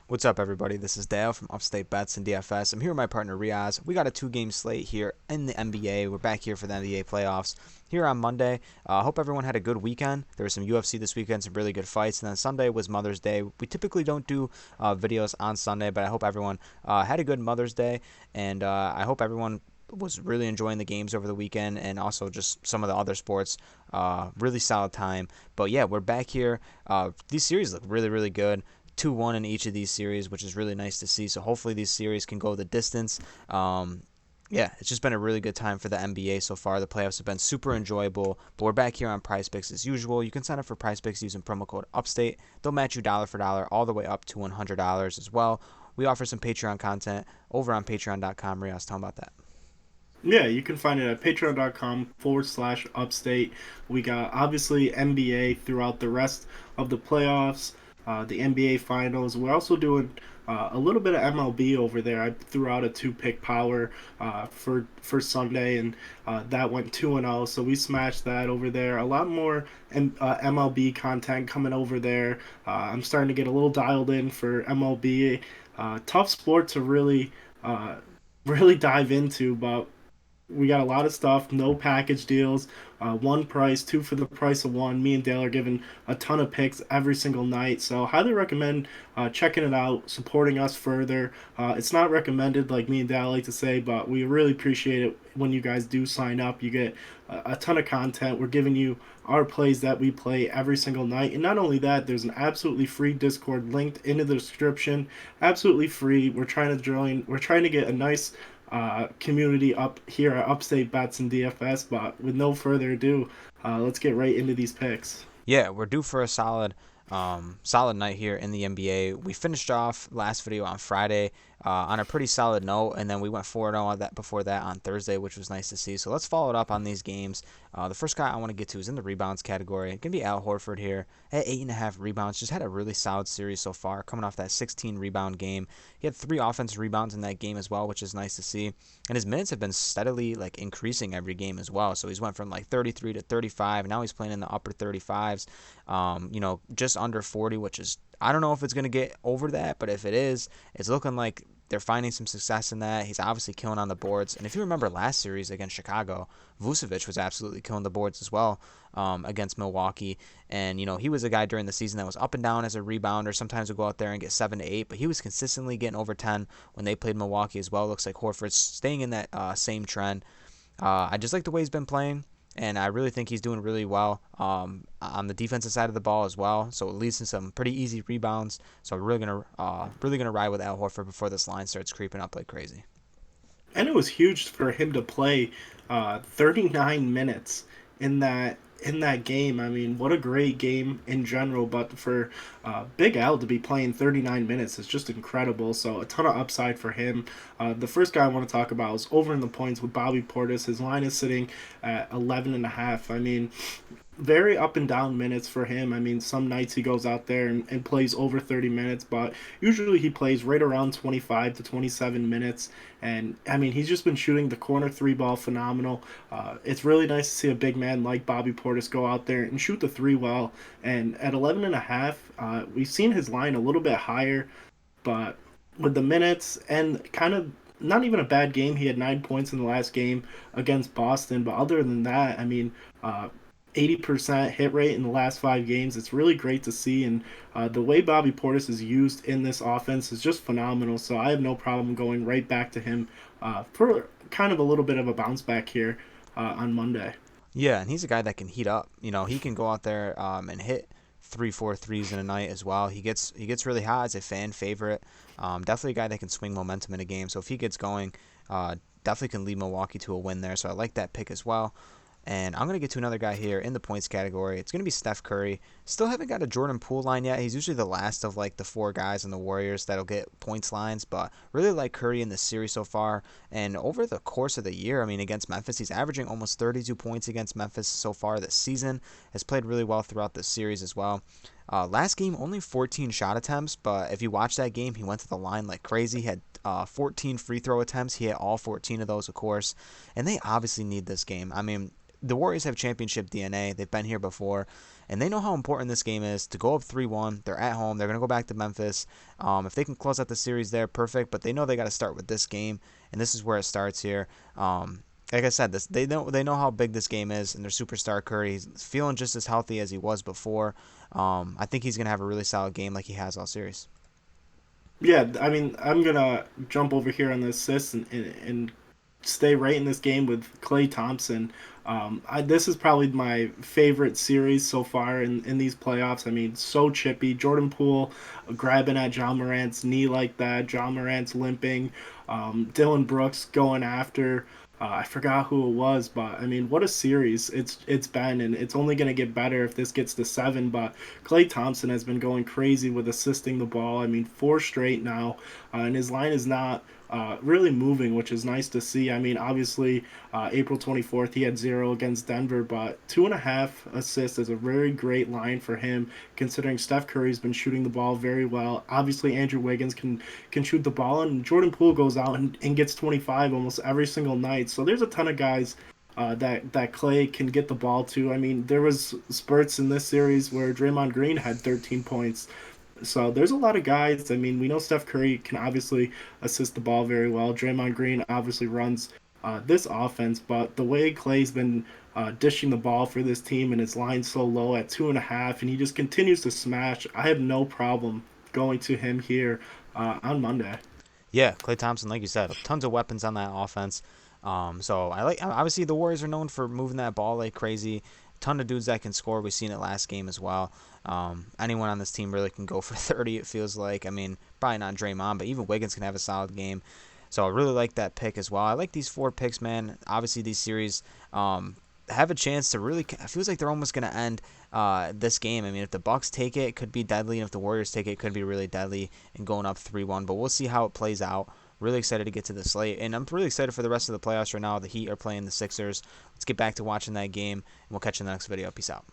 What's up, everybody? This is Dale from Upstate Bets and DFS. I'm here with my partner Reoz. We got a two-game slate here in the NBA. We're back here for the NBA playoffs here on Monday. I hope everyone had a good weekend. There was some UFC this weekend, some really good fights, and then Sunday was Mother's Day. We typically don't do videos on Sunday, but I hope everyone had a good Mother's Day, and I hope everyone was really enjoying the games over the weekend and also just some of the other sports. Really solid time. But yeah, we're back here. These series look really, really good. 2-1 in each of these series, which is really nice to see. So hopefully these series can go the distance. Yeah, it's just been a really good time for the NBA so far. The playoffs have been super enjoyable. But we're back here on Prize Picks as usual. You can sign up for Prize Picks using promo code UPSTATE. They'll match you dollar for dollar all the way up to $100 as well. We offer some Patreon content over on patreon.com. Rios, tell them about that. Yeah, you can find it at patreon.com/upstate. We got obviously NBA throughout the rest of the playoffs, the NBA finals. We're also doing a little bit of MLB over there. I threw out a two-pick power for Sunday, and that went 2-0. So we smashed that over there. A lot more MLB content coming over there. I'm starting to get a little dialed in for MLB. Tough sport to really dive into, but we got a lot of stuff, no package deals, one price, two for the price of one. Me and Dale are giving a ton of picks every single night, so highly recommend checking it out, supporting us further. It's not recommended, like me and Dale like to say, but we really appreciate it when you guys do sign up. You get a ton of content. We're giving you our plays that we play every single night, and not only that, there's an absolutely free Discord linked into the description. Absolutely free. We're trying to join. We're trying to get a nice community up here at Upstate Bets and DFS. But with no further ado, let's get right into these picks. Yeah, we're due for a solid night here in the NBA. We finished off last video on Friday on a pretty solid note, and then we went 4-0 on that before that on Thursday, which was nice to see. So let's follow it up on these games. The first guy I want to get to is in the rebounds category. It's gonna be Al Horford here at 8.5 rebounds. Just had a really solid series so far, coming off that 16 rebound game. He had 3 offensive rebounds in that game as well, which is nice to see. And his minutes have been steadily like increasing every game as well. So he's went from like 33 to 35. Now he's playing in the upper 35s. Just under 40, which is, I don't know if it's going to get over that, but if it is, it's looking like they're finding some success in that. He's obviously killing on the boards. And if you remember last series against Chicago, Vucevic was absolutely killing the boards as well against Milwaukee. And, he was a guy during the season that was up and down as a rebounder. Sometimes would go out there and get 7 to 8, but he was consistently getting over 10 when they played Milwaukee as well. Looks like Horford's staying in that same trend. I just like the way he's been playing, and I really think he's doing really well on the defensive side of the ball as well. So it leads to some pretty easy rebounds. So I'm really gonna ride with Al Horford before this line starts creeping up like crazy. And it was huge for him to play 39 minutes in that game. I mean, what a great game in general, but for Big Al to be playing 39 minutes is just incredible. So a ton of upside for him. The first guy I want to talk about is over in the points with Bobby Portis. His line is sitting at 11 and a half. I mean, very up and down minutes for him. I mean, some nights he goes out there and plays over 30 minutes, but usually he plays right around 25 to 27 minutes. And I mean, he's just been shooting the corner three ball phenomenal. It's really nice to see a big man like Bobby Portis go out there and shoot the three well. And at 11 and a half, we've seen his line a little bit higher, but with the minutes and kind of not even a bad game. He had 9 points in the last game against Boston, but other than that, I mean, 80% hit rate in the last 5 games. It's really great to see, and the way Bobby Portis is used in this offense is just phenomenal. So I have no problem going right back to him for kind of a little bit of a bounce back here on Monday. Yeah, and he's a guy that can heat up. He can go out there and hit 3, 4 threes in a night as well. He gets really hot as a fan favorite. Definitely a guy that can swing momentum in a game. So if he gets going, definitely can lead Milwaukee to a win there. So I like that pick as well. And I'm going to get to another guy here in the points category. It's going to be Steph Curry. Still haven't got a Jordan Poole line yet. He's usually the last of like the 4 guys in the Warriors that'll get points lines, but really like Curry in this series so far. And over the course of the year, I mean, against Memphis, he's averaging almost 32 points against Memphis so far this season. Has played really well throughout this series as well. Last game, only 14 shot attempts, but if you watch that game, he went to the line like crazy. He had 14 free throw attempts. He hit all 14 of those, of course. And they obviously need this game. I mean, the Warriors have championship DNA. They've been here before, and they know how important this game is to go up 3-1. They're at home. They're going to go back to Memphis. If they can close out the series there, perfect. But they know they got to start with this game, and this is where it starts here. Like I said, they know how big this game is, and their superstar Curry, he's feeling just as healthy as he was before. I think he's gonna have a really solid game like he has all series. Yeah, I mean, I'm gonna jump over here on the assists and stay right in this game with Klay Thompson. This is probably my favorite series so far in these playoffs. I mean, so chippy. Jordan Poole grabbing at John Morant's knee like that. John Morant's limping. Dylan Brooks going after. I forgot who it was, but I mean, what a series it's been, and it's only going to get better if this gets to 7. But Klay Thompson has been going crazy with assisting the ball. I mean, 4 straight now, and his line is not really moving, which is nice to see. I mean, obviously, April 24th, he had 0 against Denver, but 2.5 assists is a very great line for him, considering Steph Curry's been shooting the ball very well. Obviously, Andrew Wiggins can shoot the ball, and Jordan Poole goes out and gets 25 almost every single night. So there's a ton of guys that Klay can get the ball to. I mean, there was spurts in this series where Draymond Green had 13 points. So there's a lot of guys. I mean, we know Steph Curry can obviously assist the ball very well. Draymond Green obviously runs this offense, but the way Clay's been dishing the ball for this team and his line so low at 2.5, and he just continues to smash. I have no problem going to him here on Monday. Yeah, Klay Thompson, like you said, tons of weapons on that offense. So I like obviously the Warriors are known for moving that ball like crazy. Ton of dudes that can score. We've seen it last game as well. Anyone on this team really can go for 30. It feels like. I mean, probably not Draymond, but even Wiggins can have a solid game. So I really like that pick as well. I like these 4 picks, man. Obviously, these series have a chance to really. It feels like they're almost going to end this game. I mean, if the Bucks take it, it could be deadly, and if the Warriors take it, it could be really deadly and going up 3-1. But we'll see how it plays out. Really excited to get to the slate, and I'm really excited for the rest of the playoffs right now. The Heat are playing the Sixers. Let's get back to watching that game, and we'll catch you in the next video. Peace out.